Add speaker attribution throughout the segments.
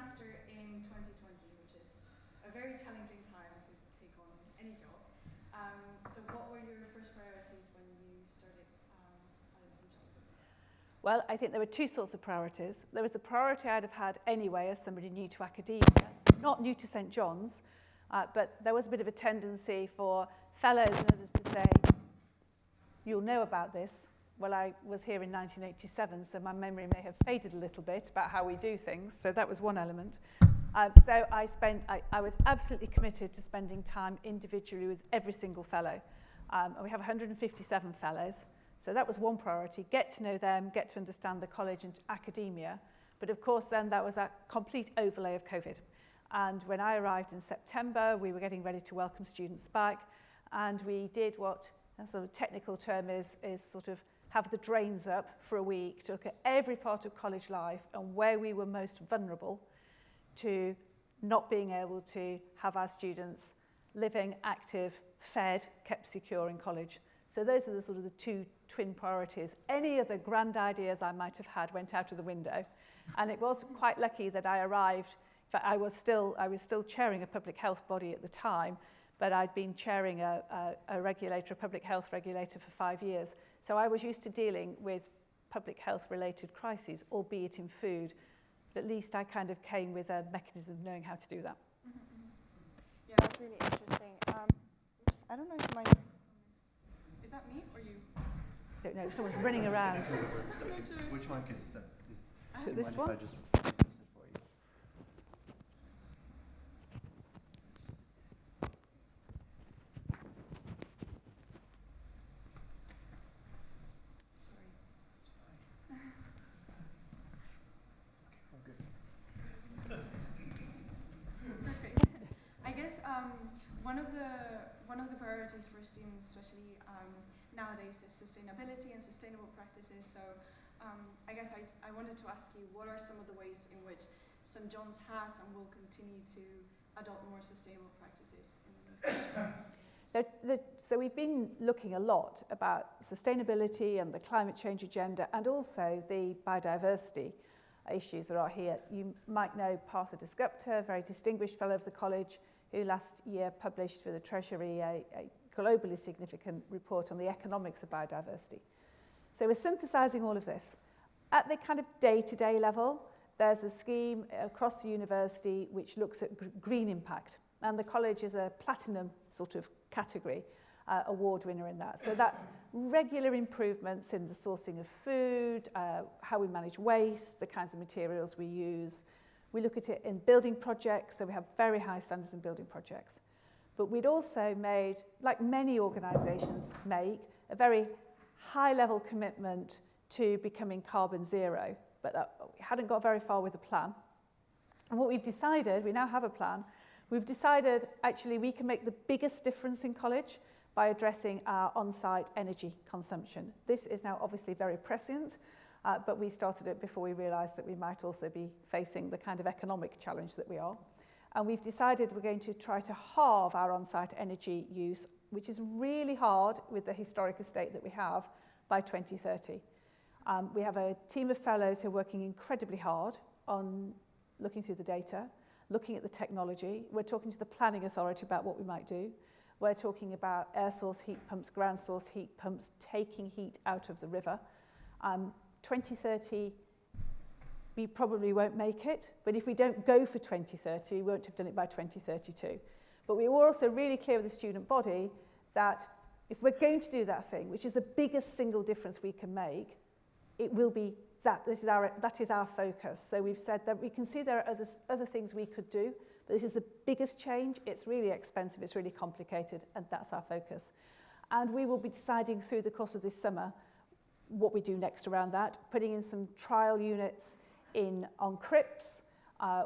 Speaker 1: master in 2020, which is a very challenging time to take on any job. So what were your first priorities when you started at St. John's?
Speaker 2: Well, I think there were two sorts of priorities. There was the priority I'd have had anyway as somebody new to academia, not new to St. John's, but there was a bit of a tendency for fellows and others to say, you'll know about this. Well, I was here in 1987, so my memory may have faded a little bit about how we do things, so that was one element. So I was absolutely committed to spending time individually with every single fellow. We have 157 fellows, so that was one priority, get to know them, get to understand the college and academia. But of course then that was a complete overlay of COVID. And when I arrived in September, we were getting ready to welcome students back, and we did what a sort of technical term is sort of have the drains up for a week to look at every part of college life and where we were most vulnerable to not being able to have our students living, active, fed, kept secure in college. So those are the sort of the two twin priorities. Any other grand ideas I might have had went out of the window. And it was quite lucky that I arrived. In fact, I was still chairing a public health body at the time, but I'd been chairing a public health regulator for 5 years. So I was used to dealing with public health related crises, albeit in food. But at least I kind of came with a mechanism of knowing how to do that.
Speaker 3: Mm-hmm. Yeah, that's really interesting. Oops, I don't know if my... Is that me or you?
Speaker 2: I don't know, someone's running around.
Speaker 4: Which mic is that?
Speaker 2: Is it this one?
Speaker 4: I just press it for you.
Speaker 1: Sorry. Perfect. I guess one of the priorities for students, especially nowadays, is sustainability and sustainable practices. So I guess I wanted to ask you, what are some of the ways in which St. John's has and will continue to adopt more sustainable practices in the future?
Speaker 2: So we've been looking a lot about sustainability and the climate change agenda, and also the biodiversity issues that are here. You might know Partha Dasgupta, a very distinguished fellow of the college, who last year published for the Treasury a globally significant report on the economics of biodiversity. So we're synthesizing all of this. At the kind of day-to-day level, there's a scheme across the university which looks at green impact. And the college is a platinum sort of category award winner in that. So that's regular improvements in the sourcing of food, how we manage waste, the kinds of materials we use. We look at it in building projects, so we have very high standards in building projects. But we'd also made, like many organisations make, a very high-level commitment to becoming carbon zero, but we hadn't got very far with the plan. And what we've decided, we now have a plan, we've decided actually we can make the biggest difference in college by addressing our on-site energy consumption. This is now obviously very prescient, but we started it before we realised that we might also be facing the kind of economic challenge that we are. And we've decided we're going to try to halve our on-site energy use, which is really hard with the historic estate that we have, by 2030. We have a team of fellows who are working incredibly hard on looking through the data, looking at the technology. We're talking to the planning authority about what we might do. We're talking about air source heat pumps, ground source heat pumps, taking heat out of the river. 2030, we probably won't make it, but if we don't go for 2030, we won't have done it by 2032. But we were also really clear with the student body that if we're going to do that thing, which is the biggest single difference we can make, it will be that. That is our focus. So we've said that we can see there are other things we could do, but this is the biggest change. It's really expensive, it's really complicated, and that's our focus. And we will be deciding through the course of this summer what we do next around that, putting in some trial units on crypts.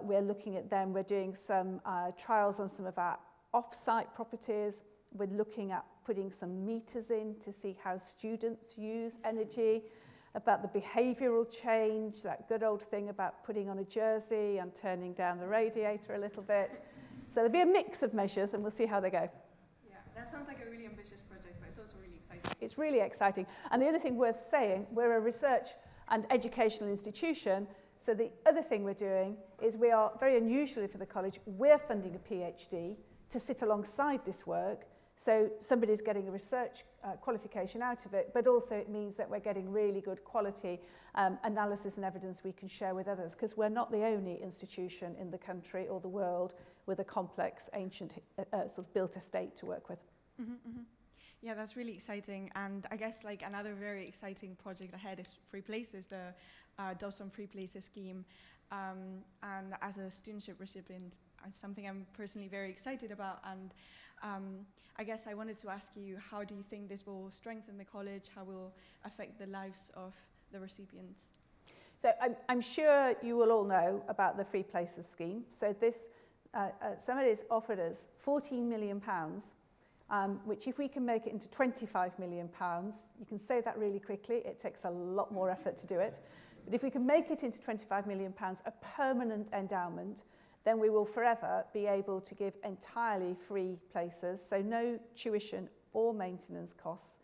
Speaker 2: We're looking at them. We're doing some trials on some of our off-site properties. We're looking at putting some meters in to see how students use energy, about the behavioural change, that good old thing about putting on a jersey and turning down the radiator a little bit. So there'll be a mix of measures, and we'll see how they go.
Speaker 1: Yeah, that sounds like a really ambitious project, but it's also really exciting.
Speaker 2: It's really exciting. And the other thing worth saying, we're a research and educational institution. So the other thing we're doing is we are, very unusually for the college, we're funding a PhD to sit alongside this work. So somebody's getting a research qualification out of it, but also it means that we're getting really good quality analysis and evidence we can share with others, because we're not the only institution in the country or the world with a complex, ancient, sort of built estate to work with.
Speaker 1: Mm-hmm, mm-hmm. Yeah, that's really exciting. And I guess like another very exciting project ahead is Free Places, the Dawson Free Places scheme. And as a studentship recipient, it's something I'm personally very excited about. And I guess I wanted to ask you, how do you think this will strengthen the college? How will affect the lives of the recipients?
Speaker 2: So I'm sure you will all know about the Free Places scheme. So this, somebody's offered us £14 million, which if we can make it into £25 million, you can say that really quickly, it takes a lot more effort to do it. But if we can make it into £25 million, a permanent endowment, then we will forever be able to give entirely free places, so no tuition or maintenance costs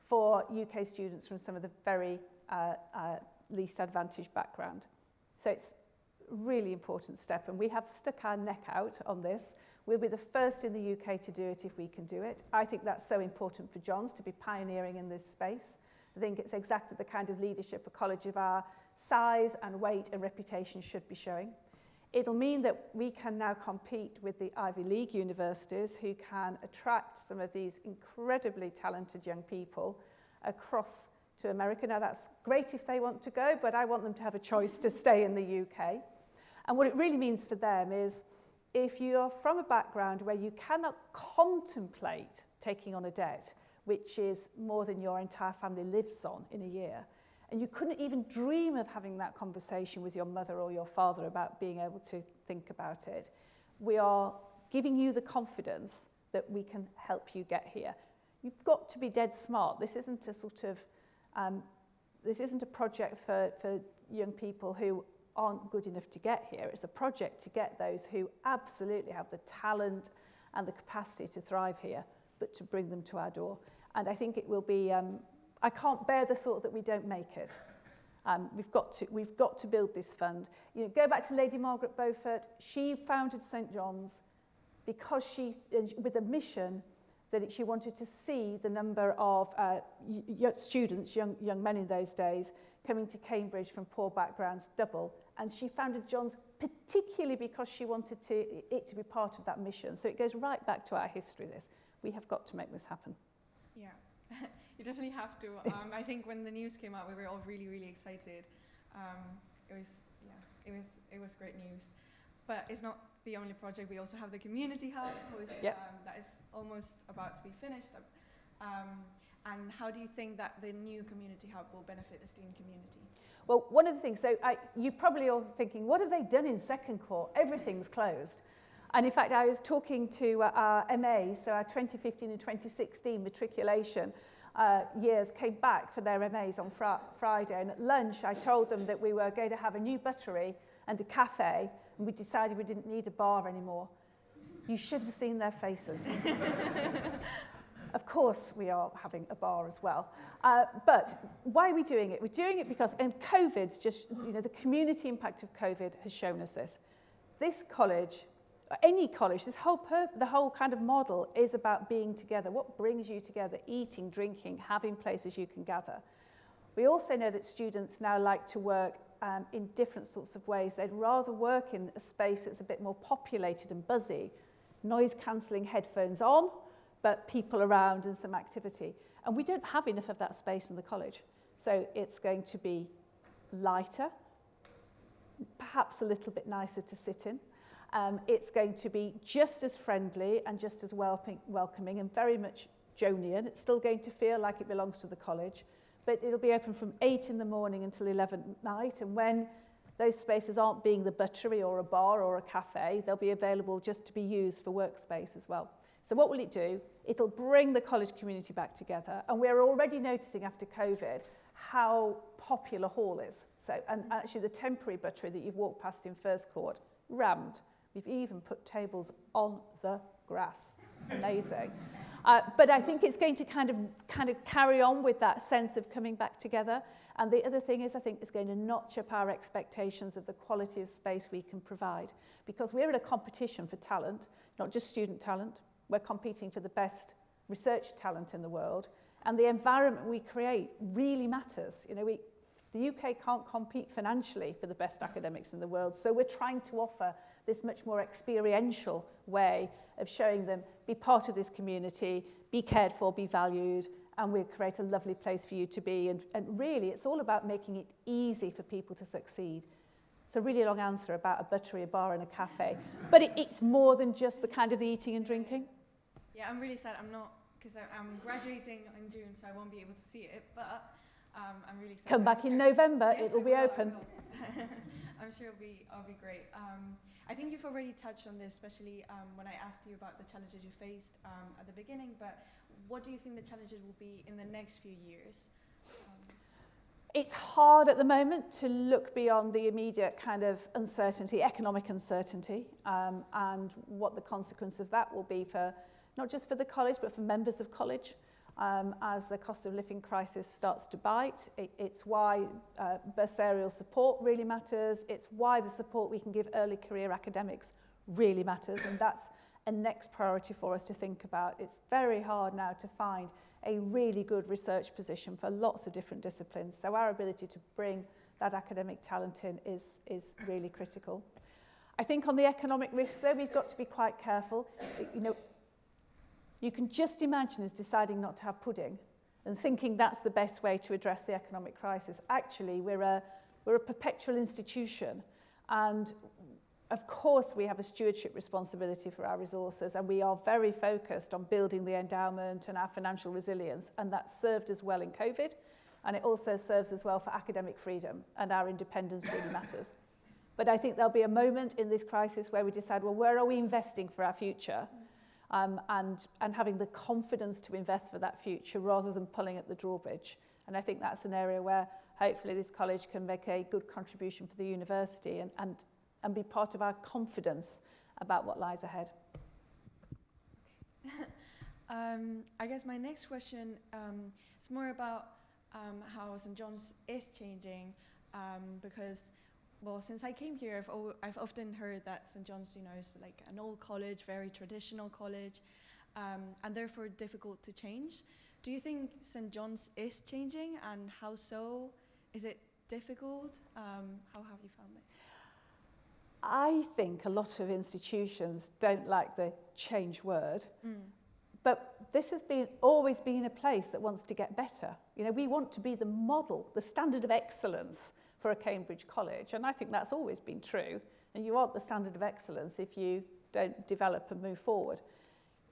Speaker 2: for UK students from some of the very least advantaged background. So it's a really important step, and we have stuck our neck out on this. We'll be the first in the UK to do it if we can do it. I think that's so important for Johns to be pioneering in this space. I think it's exactly the kind of leadership a college of our size and weight and reputation should be showing. It'll mean that we can now compete with the Ivy League universities who can attract some of these incredibly talented young people across to America. Now that's great if they want to go, but I want them to have a choice to stay in the UK. And what it really means for them is, if you're from a background where you cannot contemplate taking on a debt, which is more than your entire family lives on in a year, and you couldn't even dream of having that conversation with your mother or your father about being able to think about it, we are giving you the confidence that we can help you get here. You've got to be dead smart. This isn't a sort of, this isn't a project for young people who aren't good enough to get here. It's a project to get those who absolutely have the talent and the capacity to thrive here, but to bring them to our door. And I think it will be, I can't bear the thought that we don't make it. We've got to build this fund. You know, go back to Lady Margaret Beaufort. She founded St John's because with a mission that she wanted to see the number of students, young men in those days, coming to Cambridge from poor backgrounds double. And she founded John's particularly because she wanted it to be part of that mission. So it goes right back to our history, this. We have got to make this happen.
Speaker 1: Yeah, you definitely have to. I think when the news came out, we were all really, really excited. It was great news. But it's not the only project. We also have the community hub, that is almost about to be finished. And how do you think that the new community hub will benefit the student community?
Speaker 2: Well, one of the things, so you're probably all thinking, what have they done in second court? Everything's closed. And in fact, I was talking to our MAs, so our 2015 and 2016 matriculation years came back for their MAs on Friday. And at lunch, I told them that we were going to have a new buttery and a cafe, and we decided we didn't need a bar anymore. You should have seen their faces. Of course, we are having a bar as well. But why are we doing it? We're doing it because, and COVID's just, you know, the community impact of COVID has shown us this. This college, any college, the whole kind of model is about being together. What brings you together? Eating, drinking, having places you can gather. We also know that students now like to work in different sorts of ways. They'd rather work in a space that's a bit more populated and buzzy, noise-cancelling headphones on, but people around and some activity. And we don't have enough of that space in the college. So it's going to be lighter, perhaps a little bit nicer to sit in. It's going to be just as friendly and just as welcoming and very much Jonian. It's still going to feel like it belongs to the college, but it'll be open from 8 in the morning until 11 at night. And when those spaces aren't being the buttery or a bar or a cafe, they'll be available just to be used for workspace as well. So what will it do? It'll bring the college community back together. And we're already noticing after COVID how popular Hall is. So, and actually the temporary buttery that you've walked past in First Court, rammed. We've even put tables on the grass. Amazing. But I think it's going to kind of carry on with that sense of coming back together. And the other thing is, I think it's going to notch up our expectations of the quality of space we can provide. Because we're in a competition for talent, not just student talent. We're competing for the best research talent in the world. And the environment we create really matters. You know, the UK can't compete financially for the best academics in the world. So we're trying to offer this much more experiential way of showing them, be part of this community, be cared for, be valued, and we'll create a lovely place for you to be. And really, it's all about making it easy for people to succeed. It's a really long answer about a buttery, a bar and a cafe. But it's more than just the kind of the eating and drinking.
Speaker 1: Yeah, I'm really sad I'm not, because I'm graduating in June, so I won't be able to see it, but I'm really excited.
Speaker 2: Come back in November,
Speaker 1: yes,
Speaker 2: it'll be open.
Speaker 1: I'm sure it'll be great. I think you've already touched on this, especially when I asked you about the challenges you faced at the beginning, but what do you think the challenges will be in the next few years?
Speaker 2: It's hard at the moment to look beyond the immediate kind of uncertainty, economic uncertainty, and what the consequence of that will be for, not just for the college, but for members of college. As the cost of living crisis starts to bite. It's why bursarial support really matters. It's why the support we can give early career academics really matters, and that's a next priority for us to think about. It's very hard now to find a really good research position for lots of different disciplines, so our ability to bring that academic talent in is really critical. I think on the economic risks, though, we've got to be quite careful. You know, you can just imagine us deciding not to have pudding and thinking that's the best way to address the economic crisis. Actually, we're a perpetual institution, and of course we have a stewardship responsibility for our resources, and we are very focused on building the endowment and our financial resilience, and that served us well in COVID, and it also serves us well for academic freedom, and our independence really matters. But I think there'll be a moment in this crisis where we decide, well, where are we investing for our future? And having the confidence to invest for that future rather than pulling at the drawbridge. And I think that's an area where hopefully this college can make a good contribution for the university and be part of our confidence about what lies ahead.
Speaker 1: I guess my next question is more about how St. John's is changing because, well, since I came here, I've often heard that St. John's, you know, is like an old college, very traditional college, and therefore difficult to change. Do you think St. John's is changing, and how so? Is it difficult? How have you found it?
Speaker 2: I think a lot of institutions don't like the change word, but this has always been a place that wants to get better. You know, we want to be the model, the standard of excellence for a Cambridge college, and I think that's always been true, and you aren't the standard of excellence if you don't develop and move forward.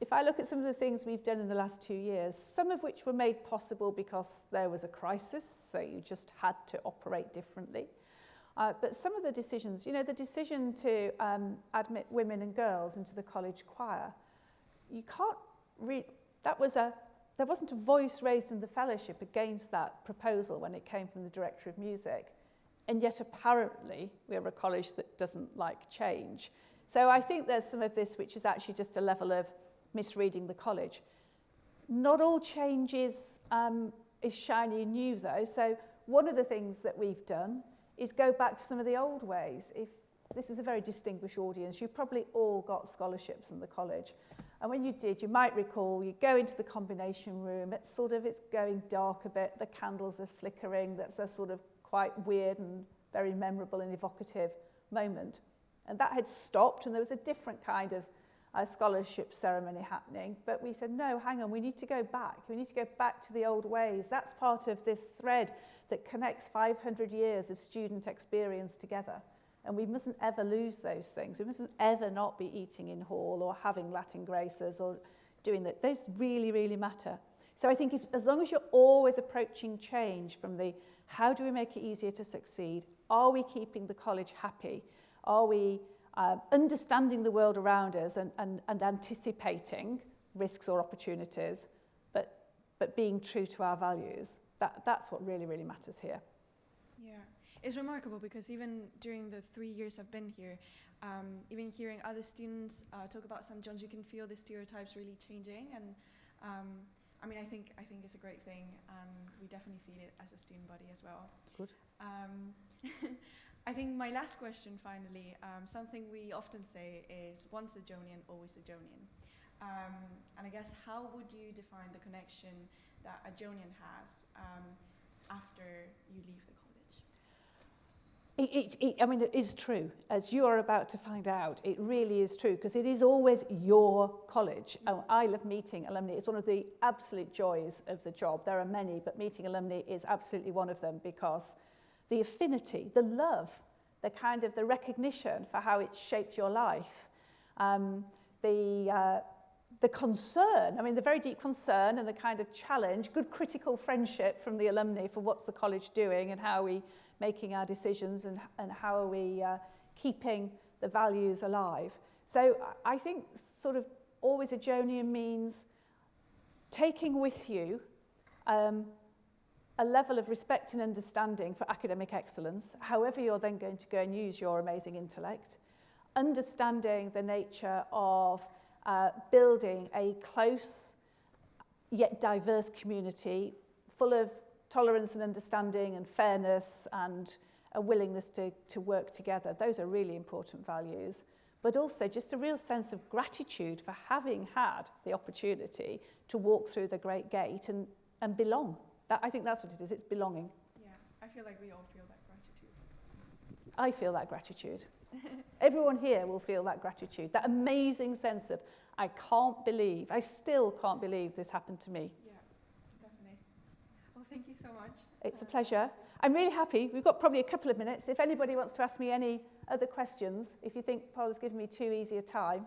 Speaker 2: If I look at some of the things we've done in the last 2 years, some of which were made possible because there was a crisis, so you just had to operate differently, but some of the decisions, you know, the decision to admit women and girls into the college choir, you can't read, there wasn't a voice raised in the fellowship against that proposal when it came from the Director of Music. And yet apparently we're a college that doesn't like change. So I think there's some of this which is actually just a level of misreading the college. Not all change is shiny and new though. So one of the things that we've done is go back to some of the old ways. If this is a very distinguished audience, you probably all got scholarships in the college. And when you did, you might recall, you go into the combination room, it's going dark a bit, the candles are flickering, that's a sort of quite weird and very memorable and evocative moment. And that had stopped, and there was a different kind of scholarship ceremony happening. But we said, no, hang on, we need to go back. We need to go back to the old ways. That's part of this thread that connects 500 years of student experience together. And we mustn't ever lose those things. We mustn't ever not be eating in hall or having Latin graces or doing that. Those really, really matter. So I think as long as you're always approaching change from the how do we make it easier to succeed? Are we keeping the college happy? Are we understanding the world around us and anticipating risks or opportunities, but being true to our values? That's what really, really matters here.
Speaker 1: Yeah, it's remarkable because even during the 3 years I've been here, even hearing other students talk about St. John's, you can feel the stereotypes really changing, and I mean, I think it's a great thing, and we definitely feel it as a student body as well.
Speaker 2: Good.
Speaker 1: I think my last question, finally, something we often say is once a Jonian, always a Jonian. And I guess, how would you define the connection that a Jonian has after you leave the college?
Speaker 2: I mean, it is true. As you are about to find out, it really is true, because it is always your college. I love meeting alumni. It's one of the absolute joys of the job. There are many, but meeting alumni is absolutely one of them, because the affinity, the love, the kind of the recognition for how it's shaped your life, the concern, I mean, the very deep concern and the kind of challenge, good critical friendship from the alumni for what's the college doing and how are we making our decisions and how are we keeping the values alive. So I think sort of always a Jonian means taking with you a level of respect and understanding for academic excellence, however you're then going to go and use your amazing intellect, understanding the nature of building a close yet diverse community full of tolerance and understanding and fairness and a willingness to work together. Those are really important values. But also just a real sense of gratitude for having had the opportunity to walk through the great gate and belong. I think that's what it is, it's belonging.
Speaker 1: Yeah, I feel like we all feel that gratitude.
Speaker 2: I feel that gratitude. Everyone here will feel that gratitude, that amazing sense of, I still can't believe this happened to me.
Speaker 1: Yeah, definitely. Well, thank you so much.
Speaker 2: It's a pleasure. I'm really happy. We've got probably a couple of minutes. If anybody wants to ask me any other questions, if you think Paula's given me too easy a time.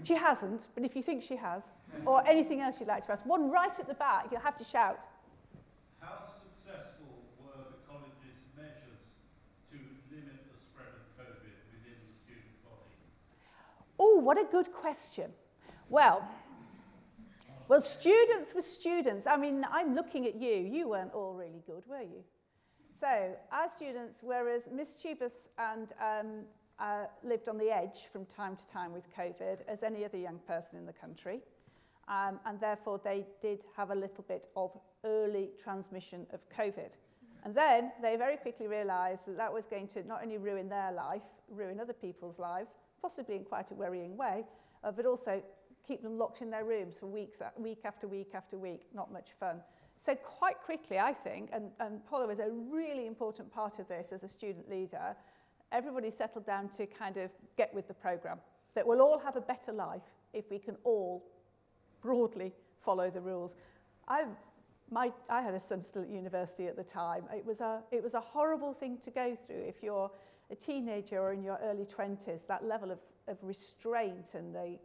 Speaker 2: She hasn't, but if you think she has, or anything else you'd like to ask, one right at the back, you'll have to shout.
Speaker 5: How successful were the college's measures to limit the spread of COVID within the student body?
Speaker 2: Oh, what a good question. Well, students were students. I mean, I'm looking at you. You weren't all really good, were you? So our students were as mischievous and lived on the edge from time to time with COVID as any other young person in the country. And therefore, they did have a little bit of early transmission of COVID. And then they very quickly realised that that was going to not only ruin their life, ruin other people's lives, possibly in quite a worrying way, but also keep them locked in their rooms for weeks, week after week after week, not much fun. So quite quickly, I think, and Paula was a really important part of this as a student leader, everybody settled down to kind of get with the programme, that we'll all have a better life if we can all broadly follow the rules. I had a son still at university at the time. It was a horrible thing to go through if you're a teenager or in your early 20s, that level of restraint and the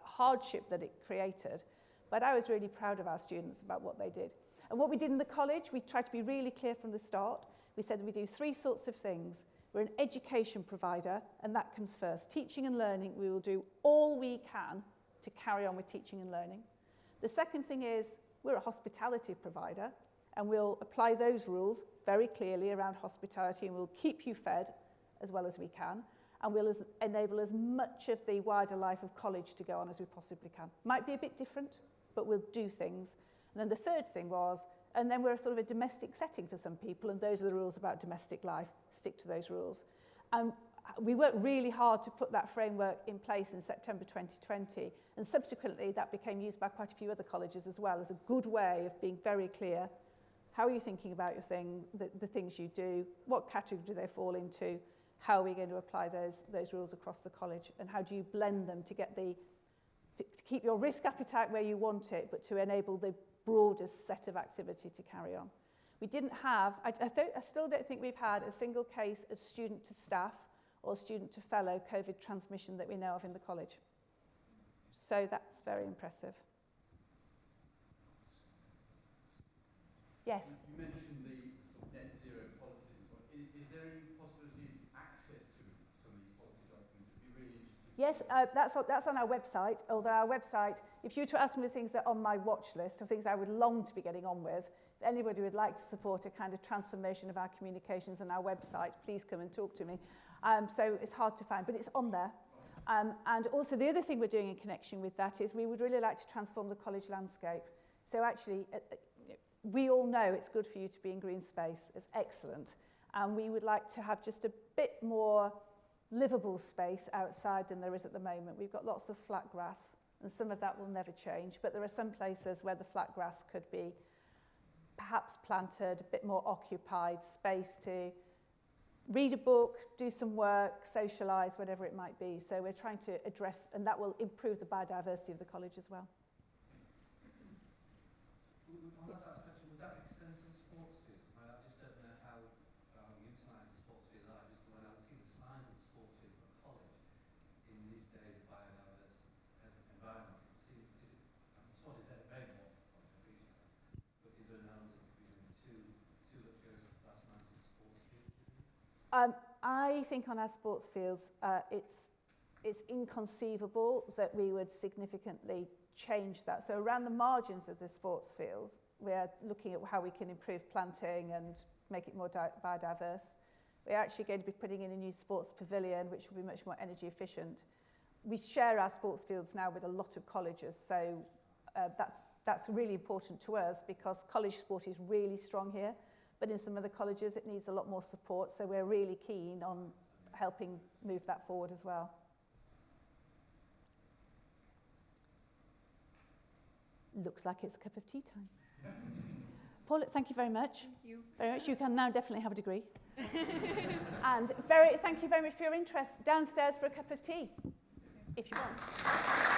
Speaker 2: hardship that it created. But I was really proud of our students about what they did. And what we did in the college, we tried to be really clear from the start. We said that we do three sorts of things. We're an education provider, and that comes first. Teaching and learning, we will do all we can to carry on with teaching and learning. The second thing is we're a hospitality provider, and we'll apply those rules very clearly around hospitality, and we'll keep you fed as well as we can, and we'll enable as much of the wider life of college to go on as we possibly can. Might be a bit different, but we'll do things. And then the third thing was, and then we're sort of a domestic setting for some people, and those are the rules about domestic life. Stick to those rules. We worked really hard to put that framework in place in September 2020, and subsequently that became used by quite a few other colleges as well as a good way of being very clear. How are you thinking about your the things you do? What category do they fall into? How are we going to apply those rules across the college? And how do you blend them to get to keep your risk appetite where you want it, but to enable the broadest set of activity to carry on? We didn't have, I still don't think we've had a single case of student to staff or student to fellow COVID transmission that we know of in the college. So that's very impressive. Yes?
Speaker 5: You mentioned the sort of net zero policies. Is there any possibility of access to some of these policy documents? It'd be really interesting.
Speaker 2: Yes, that's on our website, although our website, if you were to ask me the things that are on my watch list, or things I would long to be getting on with, if anybody would like to support a kind of transformation of our communications on our website, please come and talk to me. So it's hard to find, but it's on there. And also the other thing we're doing in connection with that is we would really like to transform the college landscape. So actually, we all know it's good for you to be in green space. It's excellent. And we would like to have just a bit more livable space outside than there is at the moment. We've got lots of flat grass, and some of that will never change. But there are some places where the flat grass could be perhaps planted, a bit more occupied, space to read a book, do some work, socialise, whatever it might be. So we're trying to address, and that will improve the biodiversity of the college as well.
Speaker 6: On that aspect, would that extend to the sports field? I just don't know how we utilise the sports field. I just when I see the size of the sports field for a college in these days of biodiverse environment, I'm sort of very more appreciate that. But is there an element between two luxurious vast amounts of sports field?
Speaker 2: I think on our sports fields, it's inconceivable that we would significantly change that. So around the margins of the sports field, we're looking at how we can improve planting and make it more biodiverse. We're actually going to be putting in a new sports pavilion, which will be much more energy efficient. We share our sports fields now with a lot of colleges, so that's really important to us because college sport is really strong here. But in some of the colleges, it needs a lot more support, so we're really keen on helping move that forward as well. Looks like it's a cup of tea time. Paula, thank you very much.
Speaker 1: Thank you.
Speaker 2: Very much. You can now definitely have a degree. And thank you very much for your interest. Downstairs for a cup of tea, if you want.